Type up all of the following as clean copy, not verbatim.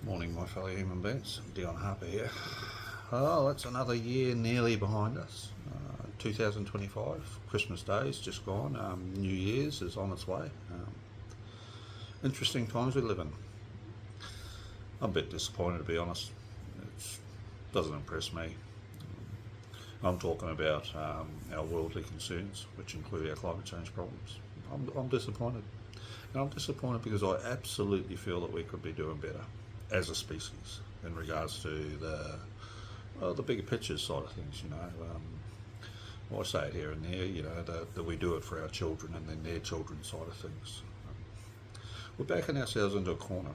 Morning, my fellow human beings. Dion Harper here. Oh, that's another year nearly behind us. 2025, Christmas Day is just gone. New Year's is on its way. Interesting times we live in. I'm a bit disappointed, to be honest. It doesn't impress me. I'm talking about our worldly concerns, which include our climate change problems. I'm disappointed. And I'm disappointed because I absolutely feel that we could be doing better as a species in regards to the bigger picture side of things. I say it here and there. That we do it for our children and then their children's side of things. We're backing ourselves into a corner.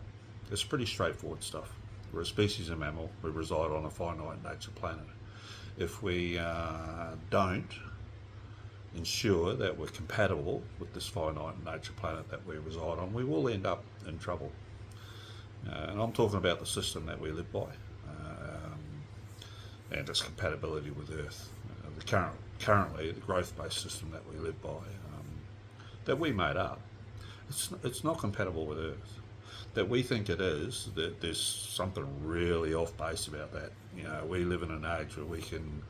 It's pretty straightforward stuff. We're a species of mammal. We reside on a finite nature planet. If we don't ensure that we're compatible with this finite nature planet that we reside on, we will end up in trouble. And I'm talking about the system that we live by and its compatibility with Earth. Currently, the growth-based system that we live by, that we made up, it's not compatible with Earth. That we think it is, that there's something really off base about that. We live in an age where we can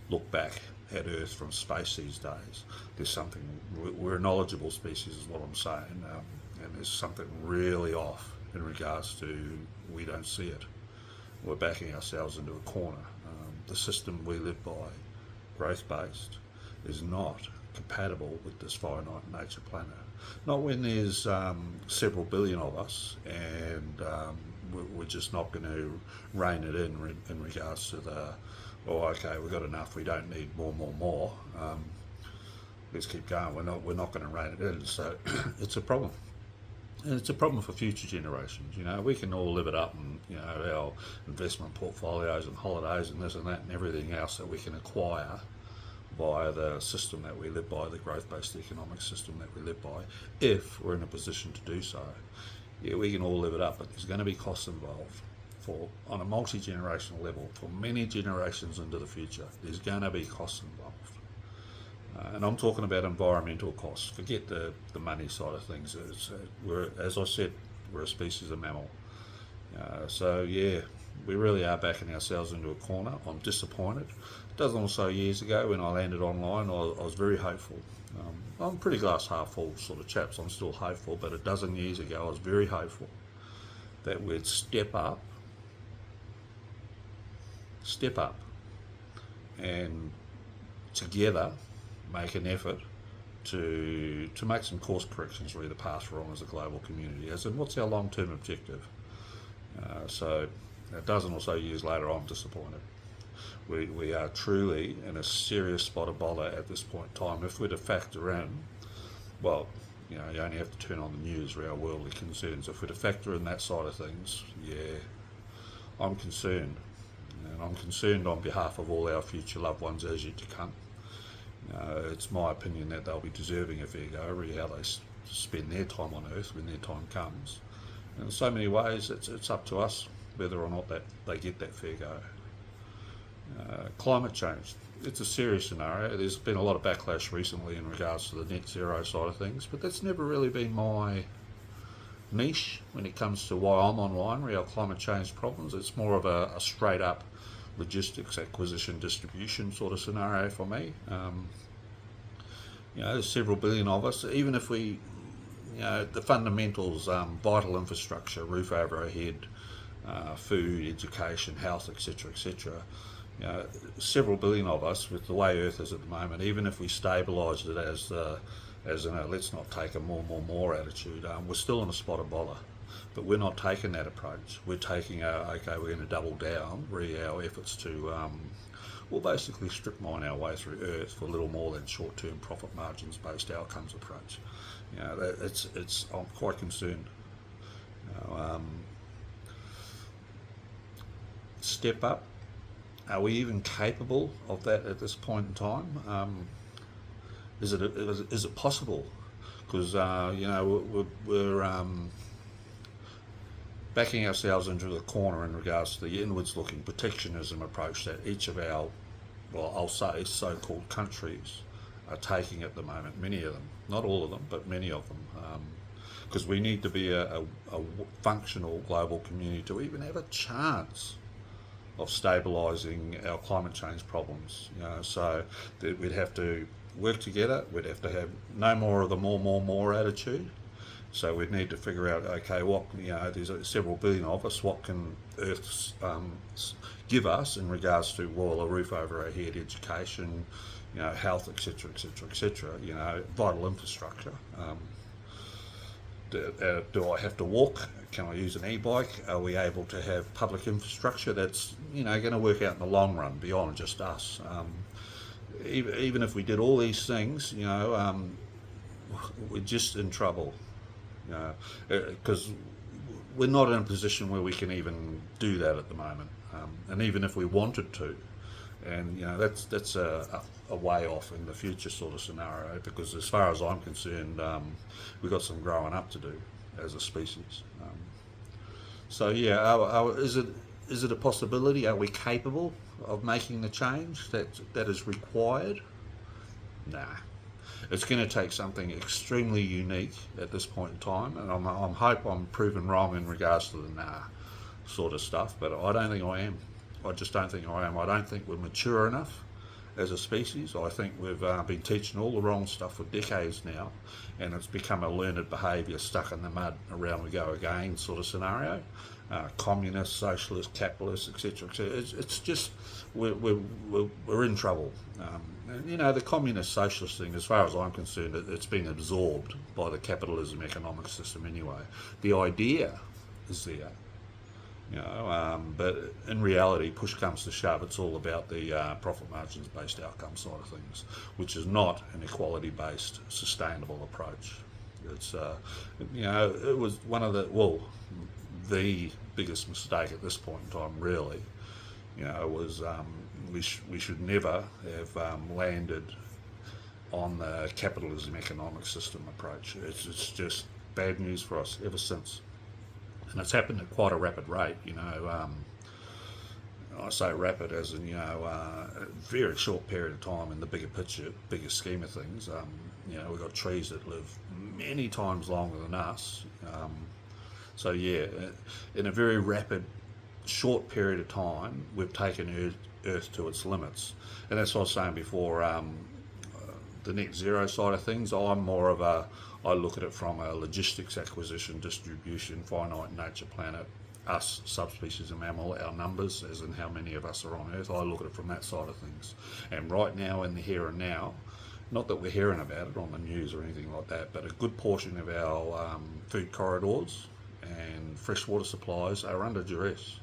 look back at Earth from space these days. There's something, we're a knowledgeable species is what I'm saying, and there's something really off in regards to we don't see it. We're backing ourselves into a corner. The system we live by, growth-based, is not compatible with this finite nature planet. Not when there's several billion of us and we're just not going to rein it in regards to okay, we've got enough, we don't need more. Let's keep going. We're not going to rein it in. So it's a problem. And it's a problem for future generations. We can all live it up and, our investment portfolios and holidays and this and that and everything else that we can acquire via the system that we live by, the growth-based economic system that we live by, if we're in a position to do so. Yeah, we can all live it up, but there's going to be costs involved on a multi-generational level, for many generations into the future. There's going to be costs involved. And I'm talking about environmental costs. Forget the money side of things. As I said, we're a species of mammal. We really are backing ourselves into a corner. I'm disappointed. A dozen or so years ago when I landed online, I was very hopeful. I'm pretty glass half full sort of chap, so I'm still hopeful, but a dozen years ago I was very hopeful that we'd step up, and together make an effort to make some course corrections where the path wrong as a global community. As in, what's our long-term objective? So a dozen or so years later, I'm disappointed. We are truly in a serious spot of bother at this point in time. If we're to factor in, well, you only have to turn on the news for our worldly concerns. If we're to factor in that side of things, I'm concerned. And I'm concerned on behalf of all our future loved ones as yet to come. It's my opinion that they'll be deserving a fair go, really, how they spend their time on Earth when their time comes. And in so many ways, it's up to us whether or not that they get that fair go. Climate change, it's a serious scenario. There's been a lot of backlash recently in regards to the net zero side of things, but that's never really been my niche when it comes to why I'm online, real climate change problems. It's more of a straight up logistics, acquisition, distribution sort of scenario for me. There's several billion of us. Even if we, the fundamentals, vital infrastructure, roof over our head, food, education, health, etc., etc. Several billion of us, with the way Earth is at the moment, even if we stabilised it as let's not take a more attitude, we're still in a spot of bother. But we're not taking that approach. We're taking we're going to double down, our efforts to, basically strip mine our way through Earth for little more than short-term profit margins-based outcomes approach. I'm quite concerned. Step up. Are we even capable of that at this point in time? Is it possible? Because we're backing ourselves into the corner in regards to the inwards-looking protectionism approach that each of our, I'll say, so-called countries are taking at the moment. Many of them, not all of them, but many of them. because we need to be a functional global community to even have a chance of stabilising our climate change problems. So that we'd have to work together. We'd have to have no more of the more attitude. So we'd need to figure out, okay, what, there's several billion of us, what can Earth give us in regards to, well, a roof over our head, education, health, etc., etc., etc., vital infrastructure. Do I have to walk? Can I use an e-bike? Are we able to have public infrastructure that's, going to work out in the long run beyond just us? Even if we did all these things, we're just in trouble. Because we're not in a position where we can even do that at the moment, and even if we wanted to, and that's a way off in the future sort of scenario. Because as far as I'm concerned, we've got some growing up to do as a species. So yeah, is it a possibility? Are we capable of making the change that is required? Nah. It's going to take something extremely unique at this point in time, and I'm hope I'm proven wrong in regards to the nah sort of stuff, but I don't think I am. I just don't think I am. I don't think we're mature enough as a species. I think we've been teaching all the wrong stuff for decades now, and it's become a learned behaviour, stuck in the mud, around we go again sort of scenario. Communist, socialist, capitalist, etc., etc. It's just we're in trouble. And, the communist socialist thing, as far as I'm concerned, it's been absorbed by the capitalism economic system anyway. The idea is there, but in reality, push comes to shove, it's all about the profit margins based outcome side of things, which is not an equality based sustainable approach. It's it was one of the biggest mistake at this point in time, really, was we should never have landed on the capitalism economic system approach. It's just bad news for us ever since, and it's happened at quite a rapid rate. I say rapid as in a very short period of time in the bigger picture, bigger scheme of things. We've got trees that live many times longer than us. So yeah, in a very rapid, short period of time, we've taken Earth to its limits, and that's what I was saying before. The net zero side of things, I look at it from a logistics, acquisition, distribution, finite nature planet, us subspecies of mammal, our numbers, as in how many of us are on Earth. I look at it from that side of things, and right now in the here and now. Not that we're hearing about it on the news or anything like that, but a good portion of our food corridors and freshwater supplies are under duress.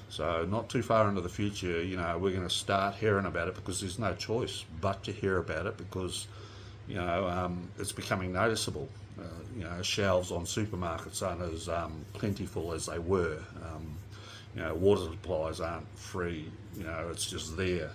So not too far into the future, we're going to start hearing about it, because there's no choice but to hear about it, because it's becoming noticeable. Shelves on supermarkets aren't as plentiful as they were. Water supplies aren't free. It's just there.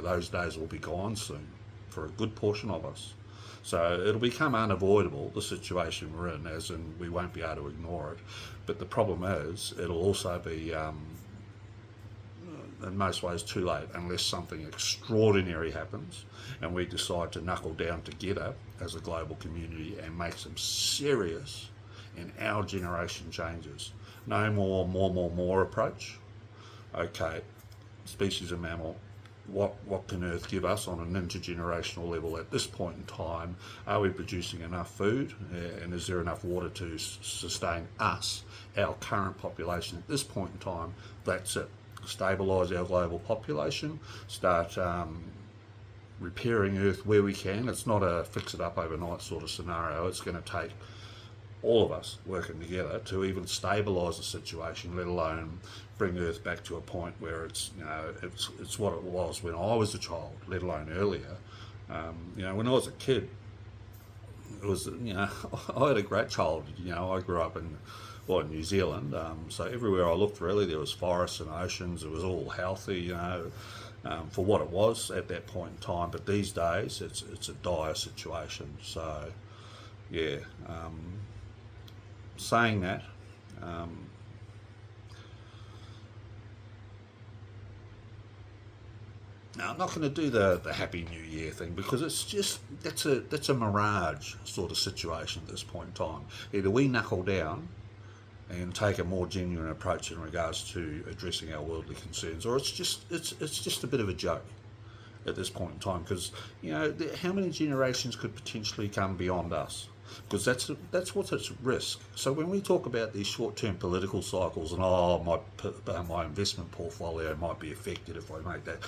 Those days will be gone soon for a good portion of us. So it'll become unavoidable, the situation we're in, as in we won't be able to ignore it. But the problem is, it'll also be, in most ways, too late, unless something extraordinary happens and we decide to knuckle down together as a global community and make some serious, in our generation, changes. No more approach. Okay, species of mammal, what can Earth give us on an intergenerational level at this point in time? Are we producing enough food, and is there enough water to sustain us, our current population at this point in time? That's it. Stabilise our global population, start repairing Earth where we can. It's not a fix it up overnight sort of scenario. It's going to take all of us working together to even stabilise the situation, let alone bring Earth back to a point where it's what it was when I was a child, let alone earlier. When I was a kid, it was I had a great childhood. I grew up in New Zealand, so everywhere I looked, really, there was forests and oceans. It was all healthy, for what it was at that point in time. But these days, it's a dire situation. So, yeah. Saying that, Now, I'm not going to do the Happy New Year thing because it's just that's a mirage sort of situation at this point in time. Either we knuckle down and take a more genuine approach in regards to addressing our worldly concerns, or it's just a bit of a joke at this point in time, because how many generations could potentially come beyond us? Because that's what's at risk. So when we talk about these short-term political cycles and my investment portfolio might be affected if I make that,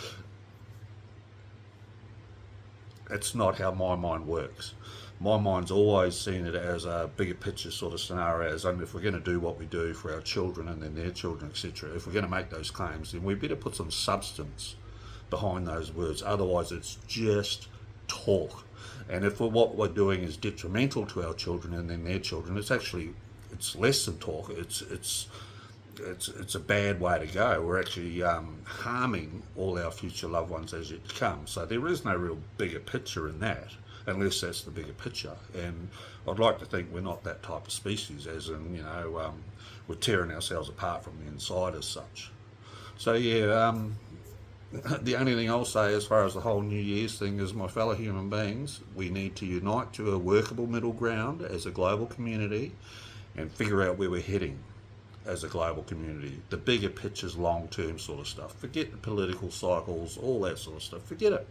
that's not how my mind works. My mind's always seen it as a bigger picture sort of scenario, as if we're going to do what we do for our children and then their children, etc., if we're going to make those claims, then we better put some substance behind those words. Otherwise, it's just talk. And if what we're doing is detrimental to our children and then their children, it's less than talk. It's a bad way to go. We're actually harming all our future loved ones as yet to come. So there is no real bigger picture in that, unless that's the bigger picture. And I'd like to think we're not that type of species, as in, we're tearing ourselves apart from the inside as such. So yeah, the only thing I'll say as far as the whole New Year's thing is, my fellow human beings, we need to unite to a workable middle ground as a global community and figure out where we're heading as a global community. The bigger picture's long-term sort of stuff. Forget the political cycles, all that sort of stuff. Forget it.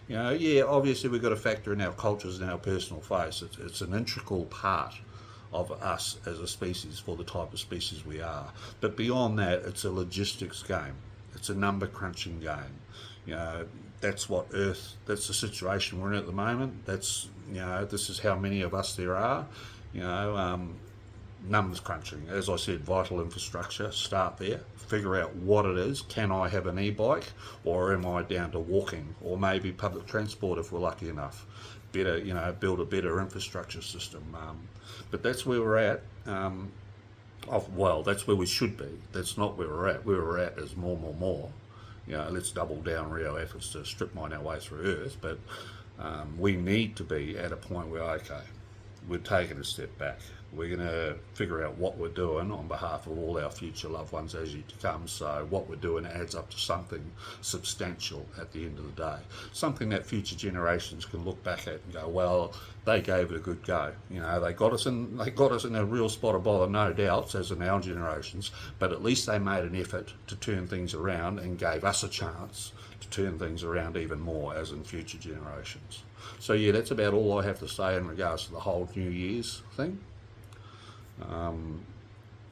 Yeah, obviously we've got to factor in our cultures and our personal faith. It's an integral part of us as a species for the type of species we are. But beyond that, it's a logistics game. It's a number crunching game. That's that's the situation we're in at the moment. This is how many of us there are. Numbers crunching. As I said, vital infrastructure, start there. Figure out what it is. Can I have an e-bike, or am I down to walking, or maybe public transport if we're lucky enough? Better, build a better infrastructure system. But that's where we're at. That's where we should be. That's not where we're at. Where we're at is more. Let's double down real efforts to strip mine our way through Earth. But we need to be at a point where, okay, we're taking a step back. We're going to figure out what we're doing on behalf of all our future loved ones as yet to come. So what we're doing adds up to something substantial at the end of the day. Something that future generations can look back at and go, well, they gave it a good go. They got us in a real spot of bother, no doubts, as in our generations, but at least they made an effort to turn things around and gave us a chance to turn things around even more, as in future generations. So yeah, that's about all I have to say in regards to the whole New Year's thing.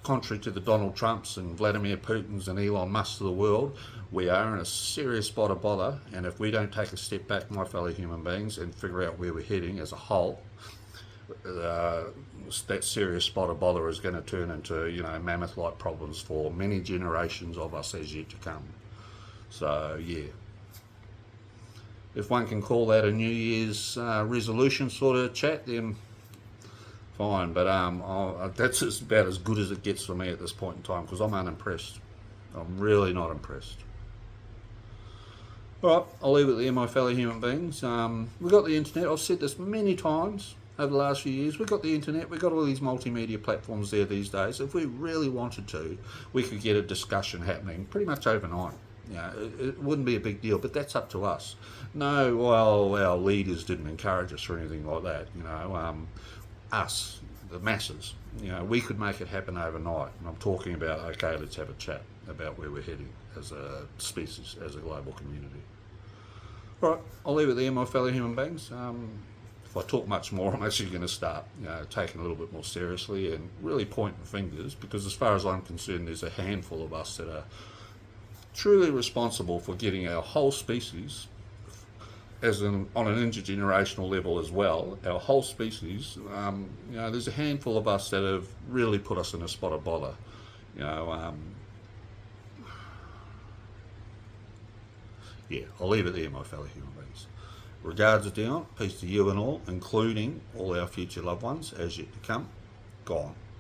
Contrary to the Donald Trumps and Vladimir Putins and Elon Musks of the world, we are in a serious spot of bother, and if we don't take a step back, my fellow human beings, and figure out where we're heading as a whole, that serious spot of bother is going to turn into mammoth-like problems for many generations of us as yet to come. So yeah, if one can call that a New Year's resolution sort of chat, then fine, but that's about as good as it gets for me at this point in time, because I'm unimpressed. I'm really not impressed. All right, I'll leave it there, my fellow human beings. We've got the internet. I've said this many times over the last few years. We've got the internet. We've got all these multimedia platforms there these days. If we really wanted to, we could get a discussion happening pretty much overnight. It wouldn't be a big deal, but that's up to us. No, well, our leaders didn't encourage us or anything like that. Us, the masses, we could make it happen overnight. And I'm talking about, okay, let's have a chat about where we're heading as a species, as a global community. All right, I'll leave it there, my fellow human beings. If I talk much more, I'm actually going to start taking a little bit more seriously and really pointing fingers, because as far as I'm concerned, there's a handful of us that are truly responsible for getting our whole species, on an intergenerational level as well, our whole species, there's a handful of us that have really put us in a spot of bother. Yeah, I'll leave it there, my fellow human beings. Regards to Dion, peace to you and all, including all our future loved ones as yet to come. Gone.